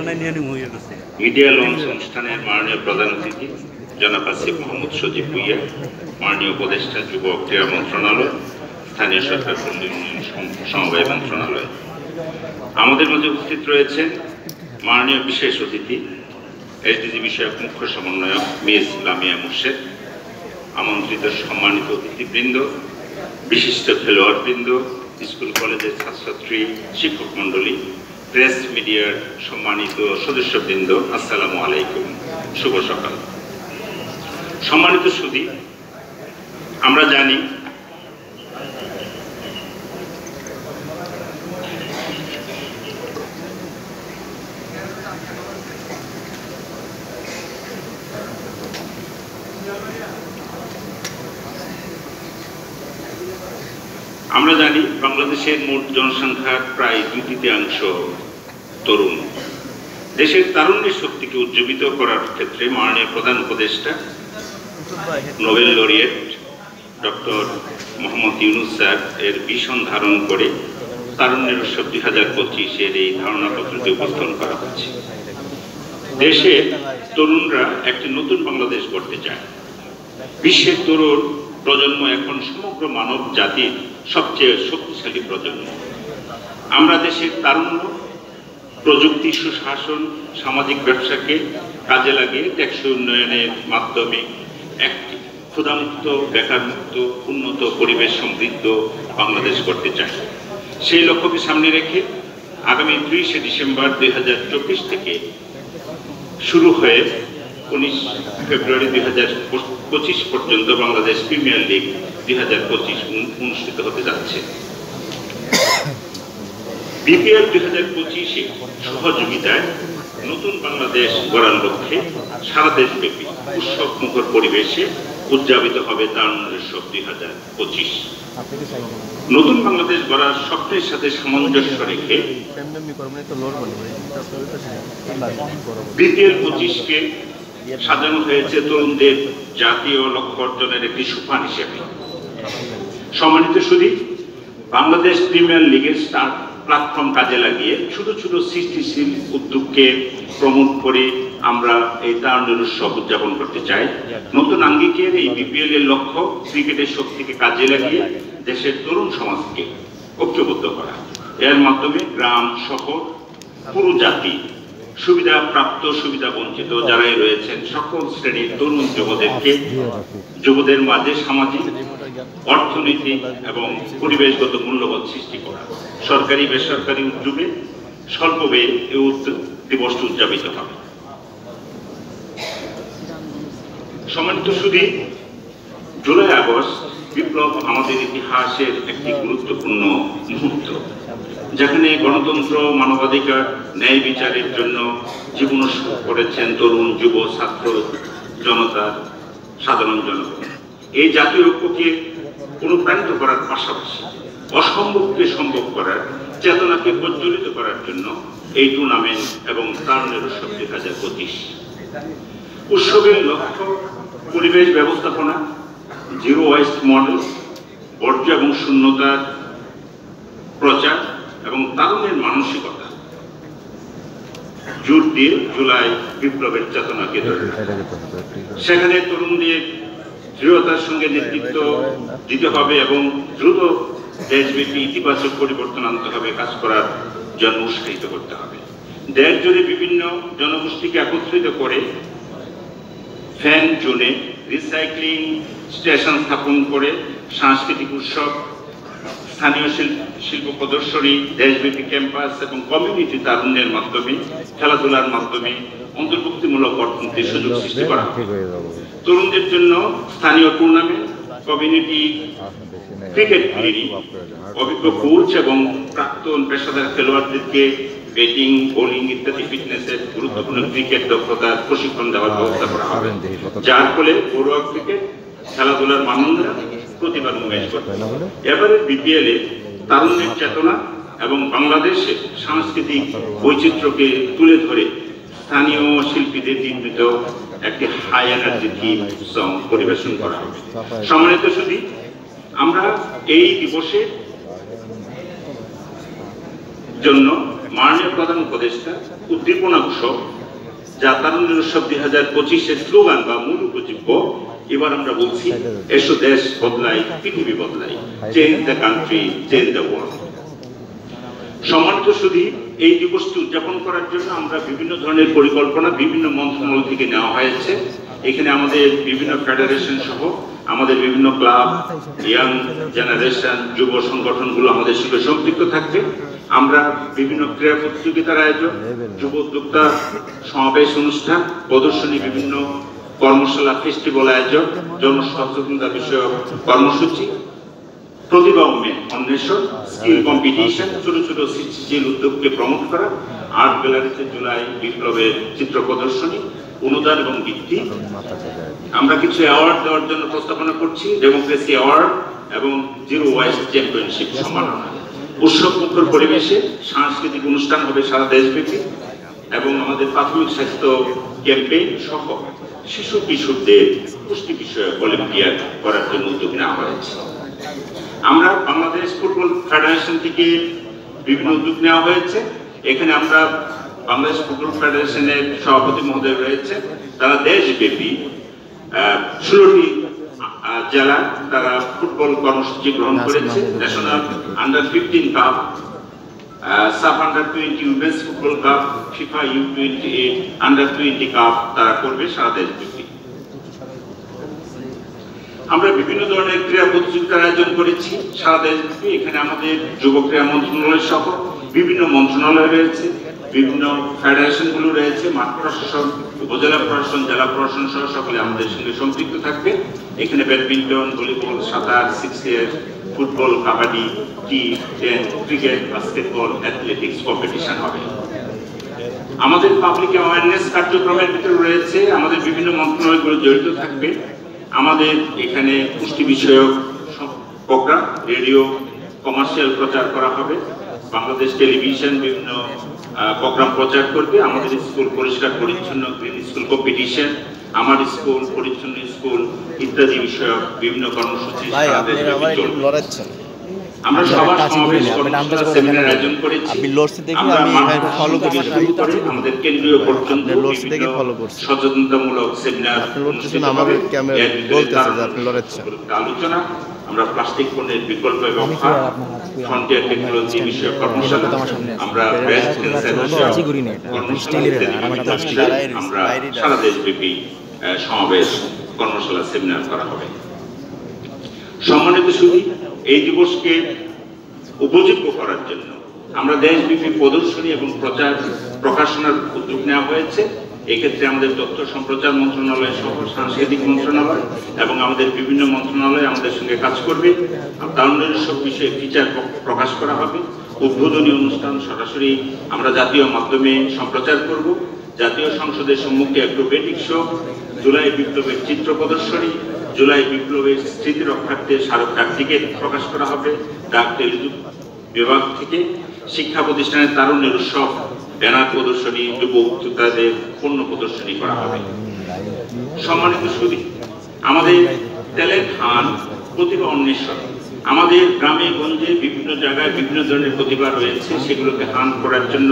Media launch অনুষ্ঠানের মাননীয় প্রধান অতিথি জনাব আসিফ মোহাম্মদ সজীব ভুইয়া, মাননীয় উপদেষ্টা যুব ক্রীড়া মন্ত্রণালয়, স্থানীয় সরকার সমবায় মন্ত্রণালয়। আমাদের মধ্যে উপস্থিত রয়েছেন মাননীয় বিশেষ অতিথি এসডিজি বিষয়ক মুখ্য সমন্বয়ক মিস লামিয়া মুর্শেদ, আমন্ত্রিত সম্মানিত অতিথিবৃন্দ, বিশিষ্ট খেলোয়াড়বৃন্দ, স্কুল কলেজের ছাত্রছাত্রী, শিক্ষক মণ্ডলী, প্রেস মিডিয়ার সম্মানিত সদস্যবৃন্দ, আসসালামু আলাইকুম, শুভ সকাল। সম্মানিত সুধী, আমরা জানি বাংলাদেশের মোট জনসংখ্যার প্রায় 2/3 তরুণ। দেশের তারুণ্যের শক্তিকে উজ্জীবিত করার ক্ষেত্রে মাননীয় প্রধান উপদেষ্টা Nobel laureate doctor Mohammad Yunus sir এর ভিশন ধারণ করে তারুণ্যের উৎসব 2025 এই ধারণাপত্রটি উপস্থাপন করা হয়েছে। দেশের তরুণরা একটি নতুন বাংলাদেশ গড়তে চায়। বিশ্বের তরুণ প্রজন্ম এখন সমগ্র মানব জাতির সবচেয়ে শক্তিশালী প্রজন্ম। আমরা দেশের তারুণ্য, প্রযুক্তি, সুশাসন, সামাজিক ব্যবসাকে কাজে লাগিয়ে টেকসই উন্নয়নের মাধ্যমে একটি ক্ষুধামুক্ত, বেকারমুক্ত, উন্নত, পরিবেশ সমৃদ্ধ বাংলাদেশ করতে চাই। সেই লক্ষ্যকে সামনে রেখে আগামী 30 ডিসেম্বর 2024 থেকে শুরু হয়ে 19 ফেব্রুয়ারি 2025 পর্যন্ত বাংলাদেশ প্রিমিয়ার লিগ 2025 অনুষ্ঠিত হতে যাচ্ছে। বিপিএল 2025-এ সহযোগিতায় নতুন বাংলাদেশ গড়ার লক্ষ্যে সারা দেশব্যাপী উৎসব মুখর পরিবেশে উদযাপিত হবে তারুণ্যের উৎসব 2025। নতুন বাংলাদেশ গড়ার স্বপ্নের সাথে সামঞ্জস্য রেখে বিপিএল 25-কে সাজানো হয়েছে তরুণদের জাতীয় লক্ষ্য অর্জনের একটি সোপান হিসেবে। সম্মানিত সুধী, বাংলাদেশ প্রিমিয়ার লিগের স্টার প্ল্যাটফর্ম কাজে লাগিয়ে ছোট ছোট সৃষ্টিশীল উদ্যোগকে প্রমোট করে আমরা এই তারুণ্যের উৎসব উদযাপন করতে চাই। নতুন আঙ্গিকের এই বিপিএল এর লক্ষ্য ক্রিকেটের শক্তিকে কাজে লাগিয়ে দেশের তরুণ সমাজকে ঐক্যবদ্ধ করা। এর মাধ্যমে গ্রাম, শহর, পুরো জাতি, সুবিধা প্রাপ্ত, সুবিধা বঞ্চিত যারাই রয়েছেন সকল শ্রেণীর তরুণ যুবদের মাঝে সামাজিক, অর্থনৈতিক এবং পরিবেশগত মূল্যবোধ সৃষ্টি করা। সরকারি বেসরকারি উদ্যোগে স্বল্প ব্যয়ে এই দিবসটি উদযাপিত হবে। সম্মানিত সুধী, জুলাই আগস্ট বিপ্লব আমাদের ইতিহাসের একটি গুরুত্বপূর্ণ মুহূর্ত, যেখানে গণতন্ত্র, মানবাধিকার, ন্যায় বিচারের জন্য জীবন করেছেন তরুণ, যুব, ছাত্র জনতা, সাধারণ জনগণ। এই জাতীয় ঐক্যকে অনুপ্রাণিত করার পাশাপাশি অসম্ভবকে সম্ভব করার চেতনাকে প্রজ্বলিত করার জন্য এই টুর্নামেন্ট এবং তারুণ্যের উৎসব 2025। উৎসবের লক্ষ্য পরিবেশ ব্যবস্থাপনা, জিরো ওয়েস্ট মডেল, বর্জ্য এবং শূন্যতার প্রচার এবং তারুণের মানসিকতা জোর দিয়ে জুলাই বিপ্লবের চেতনাকে ধরে। সেখানে তরুণদের দৃঢ়তার সঙ্গে নেতৃত্ব দিতে হবে এবং দ্রুত দেশব্যাপী ইতিবাচক পরিবর্তন আনতে হবে, কাজ করার জন্য উৎসাহিত করতে হবে। দেশ জুড়ে বিভিন্ন জনগোষ্ঠীকে একত্রিত করে ফ্যান জোনে রিসাইক্লিং স্টেশন স্থাপন করে সাংস্কৃতিক উৎসব, স্থানীয় শিল্প প্রদর্শনী, দেশব্যাপী ক্যাম্পাস এবং কমিউনিটি তারুণ্যের মাধ্যমে, খেলাধুলার মাধ্যমে অন্তর্ভুক্তিমূলক অর্থনীতির সুযোগ সৃষ্টি করা। তরুণদের জন্য স্থানীয় টুর্নামেন্ট, কমিউনিটি ক্রিকেট ক্লিনিক, অভিজ্ঞ কোচ এবং প্রাক্তন পেশাদার খেলোয়াড়দেরকে ব্যাটিং, বোলিং ইত্যাদি ফিটনেসের গুরুত্বপূর্ণ ক্রিকেট দক্ষতার প্রশিক্ষণ দেওয়ার ব্যবস্থা করা হবে, যার ফলে ঘরোয়া ক্রিকেট খেলাধুলার মানদণ্ড প্রতিবার উন্মেষ করবে। এবারে বিপিএল এ তারুণ্যের চেতনা এবং বাংলাদেশের সাংস্কৃতিক বৈচিত্র্যকে তুলে ধরে স্থানীয় শিল্পীদের নির্মিত একটি হাই এনার্জি থিম সং পরিবেশন করা হবে। সম্মানিত সুধী, আমরা এই দিবসের জন্য মাননীয় প্রধান উপদেষ্টা উদ্দীপনা উৎসব যা তারুণ্যের উৎসব 2025-এর স্লোগান বা মূল উপজীব্য, এবার আমরা বলছি এসো দেশ বদলাই, পৃথিবী বদলাই, change the country, change the world. সম্মানিত সুধী, এই দিবসটি উদযাপন করার জন্য আমরা বিভিন্ন ধরনের পরিকল্পনা বিভিন্ন মন্ত্রণালয় থেকে নেওয়া হয়েছে। এখানে আমাদের বিভিন্ন ফেডারেশন সহ আমাদের বিভিন্ন ক্লাব, ইয়াং জেনারেশন, যুব সংগঠনগুলো আমাদের সঙ্গে সম্পৃক্ত থাকবে। আমরা বিভিন্ন ক্রীড়া প্রতিযোগিতার আয়োজন, যুব উদ্যোক্তা সমাবেশ অনুষ্ঠান, প্রদর্শনী, বিভিন্ন কর্মশালা, ফেস্টিভ্যাল আয়োজন, জনসচেতনতা বিষয়ক কর্মসূচি, প্রতিভা অন্বেষণ, স্কিল কম্পিটিশন, ছোট ছোট সৃষ্টিশীল উদ্যোগকে প্রমোট করা, আর্ট গ্যালারিতে জুলাই বিপ্লবের চিত্র প্রদর্শনী, অনুদান এবং বৃত্তি। আমরা কিছু অ্যাওয়ার্ড দেওয়ার জন্য প্রস্তাবনা করছি, ডেমোক্রেসি অ্যাওয়ার্ড এবং জিরো ওয়েস্ট চ্যাম্পিয়নশিপ সম্মাননা। উৎসব মুখর পরিবেশে সাংস্কৃতিক অনুষ্ঠান হবে সারা দেশব্যাপী এবং আমাদের প্রাথমিক স্বাস্থ্য ক্যাম্পেইন সহ শিশু কিশোরদের পুষ্টি বিষয়ক অলিম্পিয়াড করার জন্য উদ্যোগ নেওয়া হয়েছে। আমরা বাংলাদেশ ফুটবল ফেডারেশন থেকে বিভিন্ন উদ্যোগ নেওয়া হয়েছে। এখানে আমরা বাংলাদেশ ফুটবল ফেডারেশনের সভাপতি মহোদয় রয়েছে, তারা দেশব্যাপী 16টি জেলা তারা ফুটবল কর্মসূচি গ্রহণ করেছে। National under fifteen cup, sub under twenty women's football cup, FIFA U28 under twenty cup তারা করবে সারা দেশব্যাপী। আমরা বিভিন্ন ধরনের ক্রীড়া প্রতিযোগিতার আয়োজন করেছি সারা দেশব্যাপী। এখানে আমাদের যুব ক্রীড়া মন্ত্রণালয় সহ বিভিন্ন মন্ত্রণালয় রয়েছে, বিভিন্ন ফেডারেশনগুলো রয়েছে, মাঠ প্রশাসন, উপজেলা প্রশাসন, জেলা প্রশাসন সহ সকলে আমাদের সঙ্গে সম্পৃক্ত থাকবে। এখানে ব্যাডমিন্টন, ভলিবল, সাঁতার, 6 year, football, kabaddi, T ten, cricket, basketball, athletics competition হবে। আমাদের পাবলিক অ্যাওয়ারনেস কার্যক্রমের ভিতরে রয়েছে আমাদের বিভিন্ন মন্ত্রণালয়গুলো জড়িত থাকবে। আমাদের এখানে পুষ্টি বিষয়ক প্রোগ্রাম, রেডিও, কমার্শিয়াল প্রচার করা হবে। বাংলাদেশ টেলিভিশন বিভিন্ন প্রোগ্রাম প্রচার করবে। আমাদের স্কুল পরিষ্কার পরিচ্ছন্ন, গ্রিন স্কুল কম্পিটিশন, আমার স্কুল, পরিচ্ছন্ন স্কুল ইত্যাদি বিষয়ক বিভিন্ন কর্মসূচি আমরা সবার সমাবেশ সেমিনার আয়োজন করেছি। আমাদের কেন্দ্রীয় পর্যন্ত সচেতনতামূলক সেমিনার আলোচনা, আমরা প্লাস্টিক পণ্যের বিকল্প ব্যবহার, ফ্রন্টিয়ার টেকনোলজি বিষয়ক কর্মশালা, আমরা ব্রেস্ট ক্যান্সার আমরা সারা দেশব্যাপী সমাবেশ, কর্মশালা, সেমিনার করা হবে। সম্মানিত সুধী, এই দিবসকে উপযোগ্য করার জন্য আমরা দেশব্যাপী প্রদর্শনী এবং প্রচার প্রকাশনার উদ্যোগ নেওয়া হয়েছে। এক্ষেত্রে আমাদের তথ্য সম্প্রচার মন্ত্রণালয় সহ সাংস্কৃতিক মন্ত্রণালয় এবং আমাদের বিভিন্ন মন্ত্রণালয় আমাদের সঙ্গে কাজ করবে। তারুণ্যের সব বিষয়ে ফিচার প্রকাশ করা হবে। উদ্বোধনী অনুষ্ঠান সরাসরি আমরা জাতীয় মাধ্যমে সম্প্রচার করব। জাতীয় সংসদের সম্মুখে অ্যাক্রোবেটিক শো, জুলাই বিপ্লবের চিত্র প্রদর্শনী, জুলাই বিপ্লবের স্মৃতি রক্ষার্থে স্মারক ডাক টিকিট প্রকাশ করা হবে। ডাক টেলিযোগ বিভাগ থেকে শিক্ষা প্রতিষ্ঠানের তারুণ্যের উৎসব, ব্যানার প্রদর্শনী, যুব উদ্যোক্তাদের পণ্য প্রদর্শনী করা হবে। সম্মানিত সুধী, আমাদের ট্যালেন্ট হান্ট, প্রতিভা অন্বেষণ, আমাদের গ্রামে গঞ্জে বিভিন্ন জায়গায় বিভিন্ন ধরনের প্রতিভা রয়েছে, সেগুলোকে হান্ট করার জন্য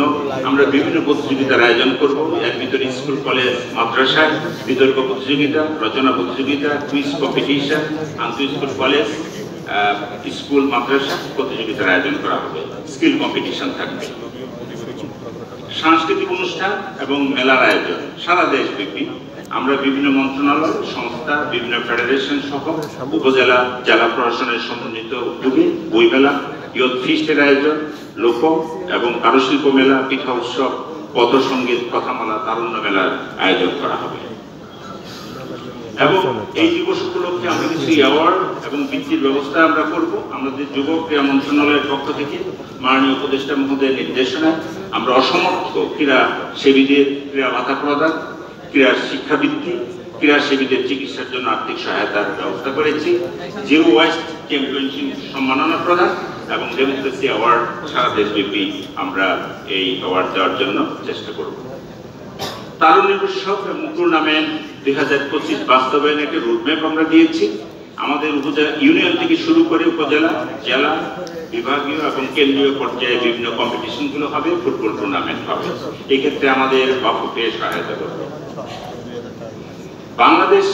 আমরা বিভিন্ন প্রতিযোগিতার আয়োজন করব। এর ভিতরে স্কুল, কলেজ, মাদ্রাসায় বিতর্ক প্রতিযোগিতা, রচনা প্রতিযোগিতা, কুইজ কম্পিটিশন, আন্তঃ স্কুল, কলেজ, স্কুল, মাদ্রাসা প্রতিযোগিতার আয়োজন করা হবে। স্কিল কম্পিটিশন থাকবে। সাংস্কৃতিক অনুষ্ঠান এবং মেলার আয়োজন সারা দেশব্যাপী আমরা বিভিন্ন মন্ত্রণালয়, সংস্থা, বিভিন্ন ফেডারেশন সহ উপজেলা, জেলা প্রশাসনের সমন্বিত উদ্যোগে বইমেলা, ইয়ুথ ফিস্টের আয়োজন, লোক এবং কারুশিল্প মেলা, পিঠা উৎসব, পথসঙ্গীত, কথামালা, তারুণ্য মেলার আয়োজন করা হবে। এবং এই দিবস উপলক্ষে আমরা কিছু অ্যাওয়ার্ড এবং বৃত্তির ব্যবস্থা আমরা করব। আমাদের যুব ক্রীড়া মন্ত্রণালয়ের পক্ষ থেকে মাননীয় উপদেষ্টা মহোদয়ের নির্দেশনায় আমরা অসমর্থ ক্রীড়া সেবীদের ক্রীড়া ভাতা প্রদান, ক্রীড়া শিক্ষাবৃত্তি, ক্রীড়া সেবীদের চিকিৎসার জন্য আর্থিক সহায়তার ব্যবস্থা করেছি। জিরো ওয়েস্ট চ্যাম্পিয়নশিপ সম্মাননা প্রদান এবং ডেমোক্রেসি অ্যাওয়ার্ড সারা দেশব্যাপী আমরা এই অ্যাওয়ার্ড দেওয়ার জন্য চেষ্টা করব। তারুণ্যের উৎসব এবং টুর্নামেন্ট 2025 বাস্তবায়নের একটা রোডম্যাপ আমরা দিয়েছি। আমাদের উপজেলা ইউনিয়ন থেকে শুরু করে উপজেলা, জেলা, বিভাগীয় এবং কেন্দ্রীয় পর্যায়ে বিভিন্ন কম্পিটিশনগুলো হবে, ফুটবল টুর্নামেন্ট হবে। এক্ষেত্রে আমাদের বাফুফে সহায়তা করবে। বাংলাদেশ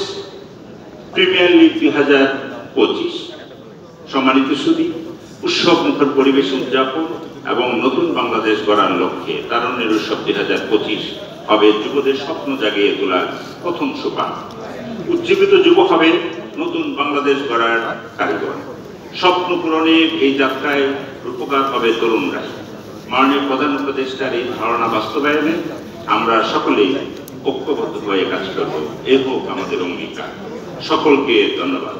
প্রিমিয়ার লিগ 2025 সম্মানিত সুধী, উৎসব মুখর পরিবেশ উদযাপন এবং নতুন বাংলাদেশ গড়ার লক্ষ্যে তারুণ্যের উৎসব 2025 হবে যুবদের স্বপ্ন জাগিয়ে তোলার প্রথম সোপান। উজ্জীবিত যুব হবে নতুন বাংলাদেশ গড়ার কারিগর। স্বপ্ন পূরণের এই যাত্রায় রূপকার হবে তরুণরা। মাননীয় প্রধান উপদেষ্টার এই ধারণা বাস্তবায়নে আমরা সকলেই ঐক্যবদ্ধ হয়ে কাজ করব। এ হোক আমাদের অঙ্গীকার। সকলকে ধন্যবাদ।